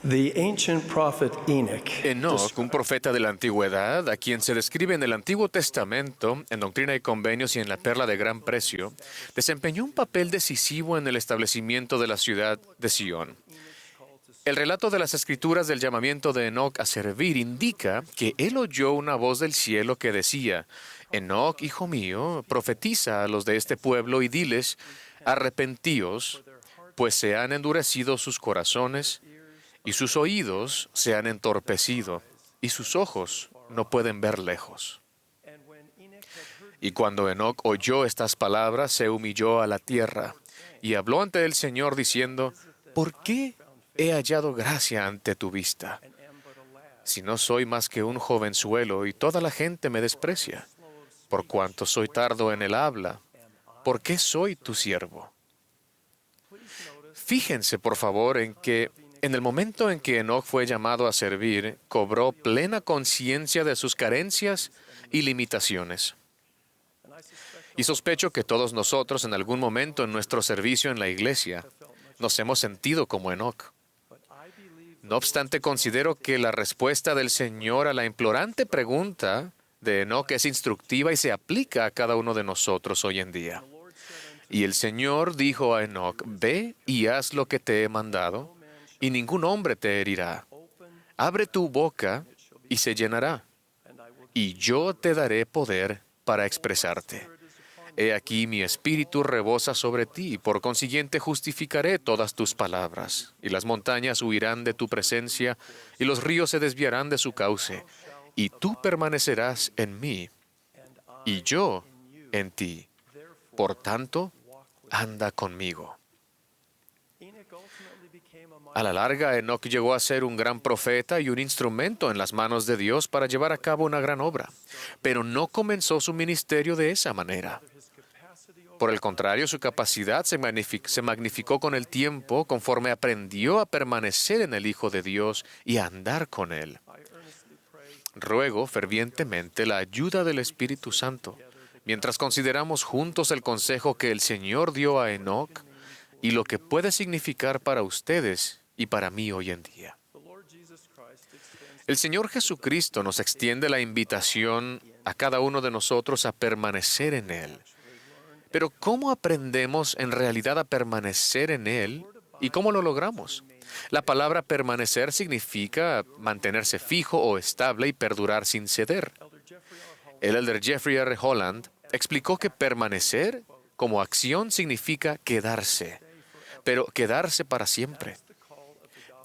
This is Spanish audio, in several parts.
The ancient prophet Enoch. Enoc, un profeta de la antigüedad, a quien se describe en el Antiguo Testamento, en Doctrina y Convenios y en la Perla de Gran Precio, desempeñó un papel decisivo en el establecimiento de la ciudad de Sión. El relato de las Escrituras del llamamiento de Enoc a servir indica que él oyó una voz del cielo que decía: Enoc, hijo mío, profetiza a los de este pueblo y diles: arrepentíos, pues se han endurecido sus corazones, y sus oídos se han entorpecido, y sus ojos no pueden ver lejos. Y cuando Enoc oyó estas palabras, se humilló a la tierra, y habló ante el Señor diciendo: ¿por qué he hallado gracia ante tu vista? Si no soy más que un jovenzuelo, y toda la gente me desprecia. Por cuanto soy tardo en el habla, ¿por qué soy tu siervo? Fíjense, por favor, en que en el momento en que Enoc fue llamado a servir, cobró plena conciencia de sus carencias y limitaciones. Y sospecho que todos nosotros en algún momento en nuestro servicio en la iglesia nos hemos sentido como Enoc. No obstante, considero que la respuesta del Señor a la implorante pregunta de Enoc es instructiva y se aplica a cada uno de nosotros hoy en día. Y el Señor dijo a Enoc: ve y haz lo que te he mandado, y ningún hombre te herirá. Abre tu boca y se llenará, y yo te daré poder para expresarte. He aquí mi espíritu rebosa sobre ti, por consiguiente justificaré todas tus palabras, y las montañas huirán de tu presencia, y los ríos se desviarán de su cauce, y tú permanecerás en mí, y yo en ti. Por tanto, anda conmigo. A la larga, Enoc llegó a ser un gran profeta y un instrumento en las manos de Dios para llevar a cabo una gran obra, pero no comenzó su ministerio de esa manera. Por el contrario, su capacidad se magnificó con el tiempo conforme aprendió a permanecer en el Hijo de Dios y a andar con Él. Ruego fervientemente la ayuda del Espíritu Santo, mientras consideramos juntos el consejo que el Señor dio a Enoc y lo que puede significar para ustedes y para mí hoy en día. El Señor Jesucristo nos extiende la invitación a cada uno de nosotros a permanecer en Él. Pero ¿cómo aprendemos en realidad a permanecer en Él y cómo lo logramos? La palabra permanecer significa mantenerse fijo o estable y perdurar sin ceder. El elder Jeffrey R. Holland explicó que permanecer como acción significa quedarse, pero quedarse para siempre.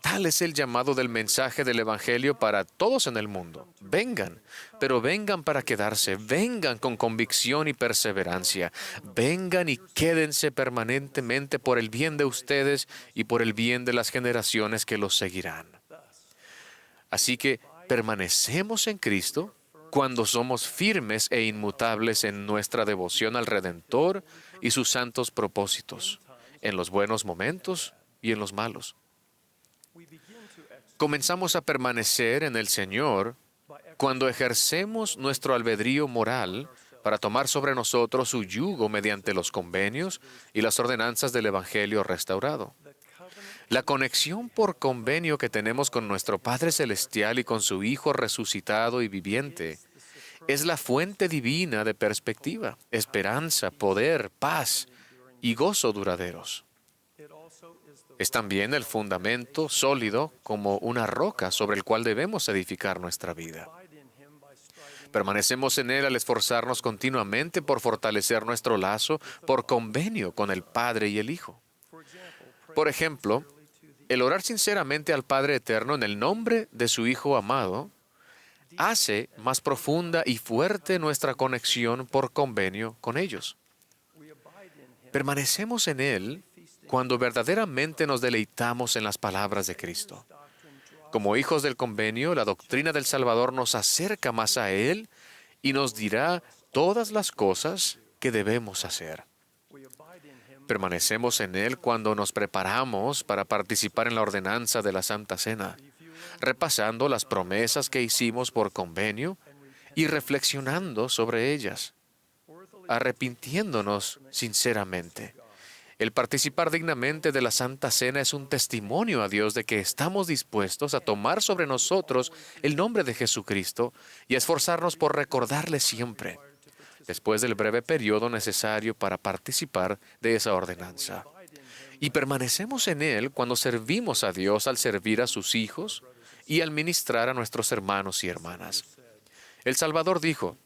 Tal es el llamado del mensaje del Evangelio para todos en el mundo. Vengan, pero vengan para quedarse, vengan con convicción y perseverancia, vengan y quédense permanentemente por el bien de ustedes y por el bien de las generaciones que los seguirán. Así que permanecemos en Cristo cuando somos firmes e inmutables en nuestra devoción al Redentor y sus santos propósitos, en los buenos momentos y en los malos. Comenzamos a permanecer en el Señor cuando ejercemos nuestro albedrío moral para tomar sobre nosotros su yugo mediante los convenios y las ordenanzas del Evangelio restaurado. La conexión por convenio que tenemos con nuestro Padre Celestial y con su Hijo resucitado y viviente es la fuente divina de perspectiva, esperanza, poder, paz y gozo duraderos. Es también el fundamento sólido como una roca sobre el cual debemos edificar nuestra vida. Permanecemos en Él al esforzarnos continuamente por fortalecer nuestro lazo por convenio con el Padre y el Hijo. Por ejemplo, el orar sinceramente al Padre Eterno en el nombre de su Hijo amado hace más profunda y fuerte nuestra conexión por convenio con ellos. Permanecemos en Él cuando verdaderamente nos deleitamos en las palabras de Cristo. Como hijos del convenio, la doctrina del Salvador nos acerca más a Él y nos dirá todas las cosas que debemos hacer. Permanecemos en Él cuando nos preparamos para participar en la ordenanza de la Santa Cena, repasando las promesas que hicimos por convenio y reflexionando sobre ellas, arrepintiéndonos sinceramente El participar dignamente de la Santa Cena es un testimonio a Dios de que estamos dispuestos a tomar sobre nosotros el nombre de Jesucristo y a esforzarnos por recordarle siempre, después del breve periodo necesario para participar de esa ordenanza. Y permanecemos en Él cuando servimos a Dios al servir a sus hijos y al ministrar a nuestros hermanos y hermanas. El Salvador dijo,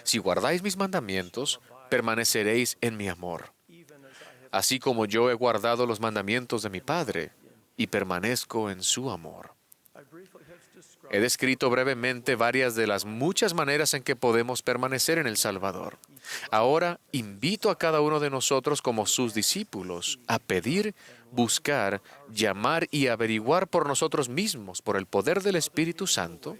si guardáis mis mandamientos, permaneceréis en mi amor, así como yo he guardado los mandamientos de mi Padre y permanezco en su amor. He descrito brevemente varias de las muchas maneras en que podemos permanecer en el Salvador. Ahora invito a cada uno de nosotros como sus discípulos a pedir, buscar, llamar y averiguar por nosotros mismos, por el poder del Espíritu Santo,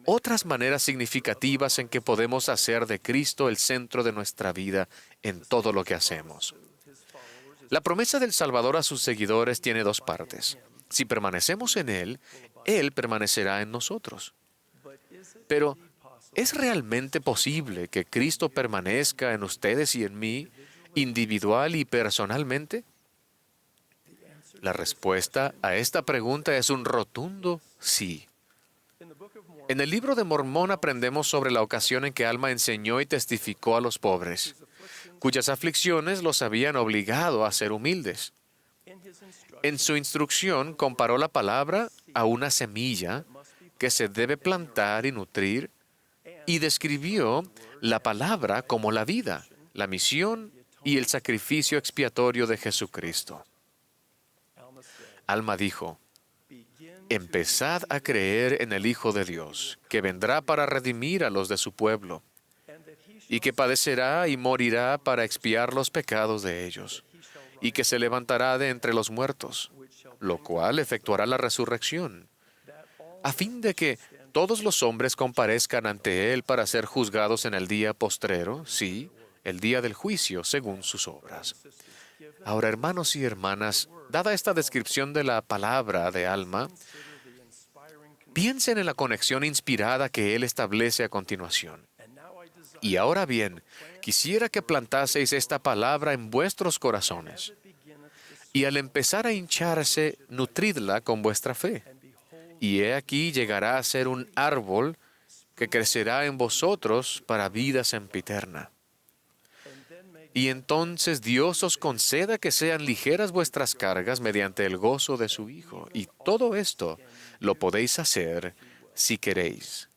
otras maneras significativas en que podemos hacer de Cristo el centro de nuestra vida en todo lo que hacemos. La promesa del Salvador a sus seguidores tiene dos partes. Si permanecemos en Él, Él permanecerá en nosotros. Pero, ¿es realmente posible que Cristo permanezca en ustedes y en mí, individual y personalmente? La respuesta a esta pregunta es un rotundo sí. En el libro de Mormón aprendemos sobre la ocasión en que Alma enseñó y testificó a los pobres, cuyas aflicciones los habían obligado a ser humildes. En su instrucción comparó la palabra a una semilla que se debe plantar y nutrir, y describió la palabra como la vida, la misión y el sacrificio expiatorio de Jesucristo. Alma dijo, empezad a creer en el Hijo de Dios, que vendrá para redimir a los de su pueblo, y que padecerá y morirá para expiar los pecados de ellos, y que se levantará de entre los muertos, lo cual efectuará la resurrección, a fin de que todos los hombres comparezcan ante Él para ser juzgados en el día postrero, sí, el día del juicio, según sus obras. Ahora, hermanos y hermanas, dada esta descripción de la palabra de Alma, piensen en la conexión inspirada que Él establece a continuación. Y ahora bien, quisiera que plantaseis esta palabra en vuestros corazones, y al empezar a hincharse, nutridla con vuestra fe. Y he aquí llegará a ser un árbol que crecerá en vosotros para vida sempiterna. Y entonces Dios os conceda que sean ligeras vuestras cargas mediante el gozo de su Hijo. Y todo esto lo podéis hacer si queréis.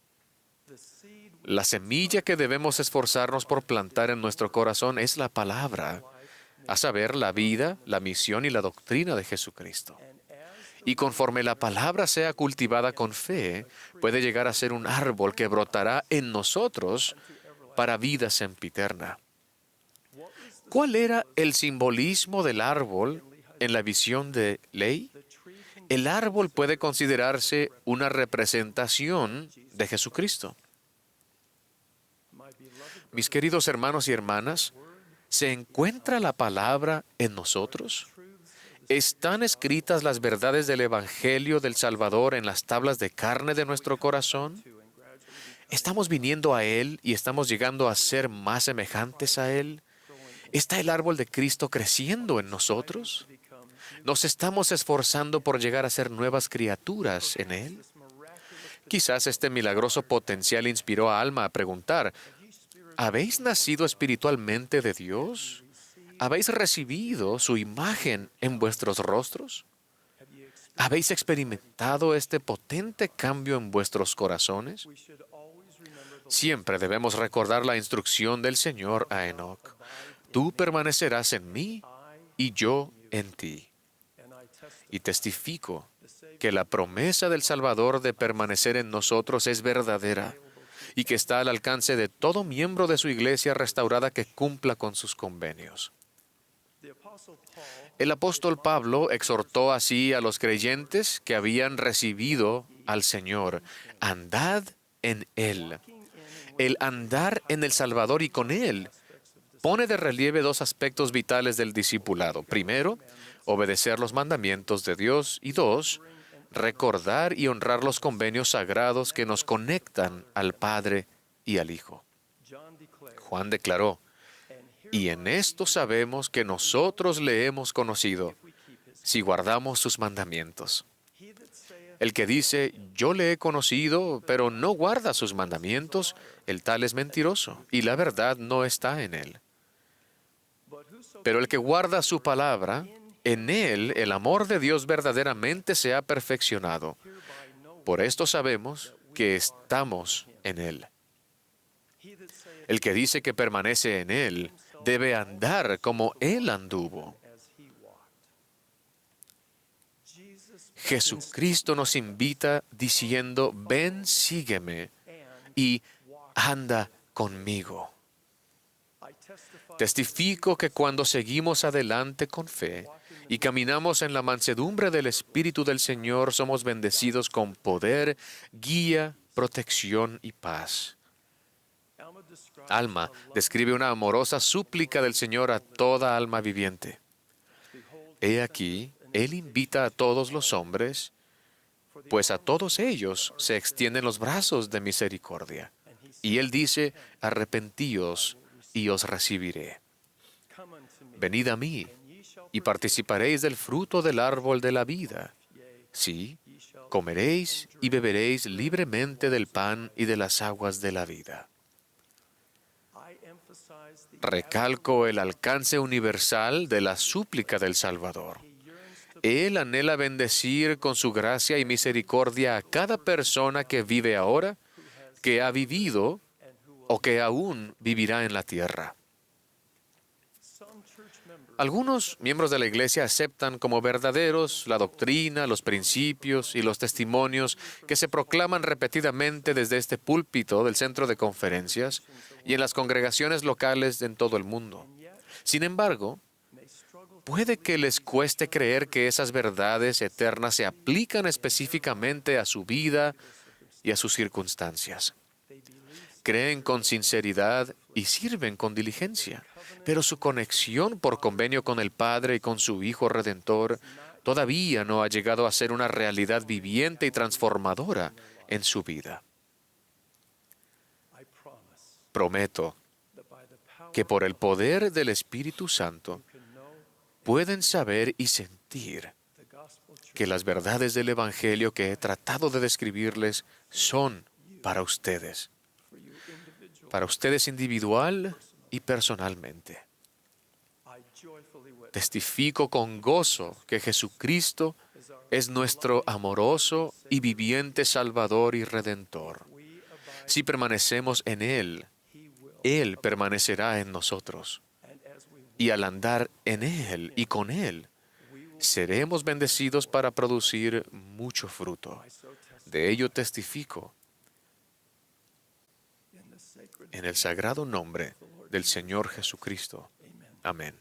La semilla que debemos esforzarnos por plantar en nuestro corazón es la palabra, a saber, la vida, la misión y la doctrina de Jesucristo. Y conforme la palabra sea cultivada con fe, puede llegar a ser un árbol que brotará en nosotros para vida sempiterna. ¿Cuál era el simbolismo del árbol en la visión de Ley? El árbol puede considerarse una representación de Jesucristo. Mis queridos hermanos y hermanas, ¿se encuentra la palabra en nosotros? ¿Están escritas las verdades del Evangelio del Salvador en las tablas de carne de nuestro corazón? ¿Estamos viniendo a Él y estamos llegando a ser más semejantes a Él? ¿Está el árbol de Cristo creciendo en nosotros? ¿Nos estamos esforzando por llegar a ser nuevas criaturas en Él? Quizás este milagroso potencial inspiró a Alma a preguntar, ¿habéis nacido espiritualmente de Dios? ¿Habéis recibido su imagen en vuestros rostros? ¿Habéis experimentado este potente cambio en vuestros corazones? Siempre debemos recordar la instrucción del Señor a Enoc. Tú permanecerás en mí y yo en ti. Y testifico que la promesa del Salvador de permanecer en nosotros es verdadera y que está al alcance de todo miembro de su iglesia restaurada que cumpla con sus convenios. El apóstol Pablo exhortó así a los creyentes que habían recibido al Señor: andad en Él. El andar en el Salvador y con Él pone de relieve dos aspectos vitales del discipulado. Primero, obedecer los mandamientos de Dios, y dos, recordar y honrar los convenios sagrados que nos conectan al Padre y al Hijo. Juan declaró, Y en esto sabemos que nosotros le hemos conocido, si guardamos sus mandamientos. El que dice, yo le he conocido, pero no guarda sus mandamientos, el tal es mentiroso, y la verdad no está en él. Pero el que guarda su palabra, en él el amor de Dios verdaderamente se ha perfeccionado. Por esto sabemos que estamos en él. El que dice que permanece en él, debe andar como él anduvo. Jesucristo nos invita diciendo, ven, sígueme y anda conmigo. Testifico que cuando seguimos adelante con fe y caminamos en la mansedumbre del Espíritu del Señor, somos bendecidos con poder, guía, protección y paz. Alma describe una amorosa súplica del Señor a toda alma viviente. He aquí, Él invita a todos los hombres, pues a todos ellos se extienden los brazos de misericordia. Y Él dice, arrepentíos y os recibiré. Venid a mí y participaréis del fruto del árbol de la vida. Sí, comeréis y beberéis libremente del pan y de las aguas de la vida. Recalco el alcance universal de la súplica del Salvador. Él anhela bendecir con su gracia y misericordia a cada persona que vive ahora, que ha vivido o que aún vivirá en la tierra. Algunos miembros de la Iglesia aceptan como verdaderos la doctrina, los principios y los testimonios que se proclaman repetidamente desde este púlpito del centro de conferencias y en las congregaciones locales en todo el mundo. Sin embargo, puede que les cueste creer que esas verdades eternas se aplican específicamente a su vida y a sus circunstancias. Creen con sinceridad y sirven con diligencia, pero su conexión por convenio con el Padre y con su Hijo Redentor todavía no ha llegado a ser una realidad viviente y transformadora en su vida. Prometo que por el poder del Espíritu Santo pueden saber y sentir que las verdades del Evangelio que he tratado de describirles son para ustedes individual y personalmente. Testifico con gozo que Jesucristo es nuestro amoroso y viviente Salvador y Redentor. Si permanecemos en Él, Él permanecerá en nosotros. Y al andar en Él y con Él, seremos bendecidos para producir mucho fruto. De ello testifico en el sagrado nombre del Señor Jesucristo. Amén.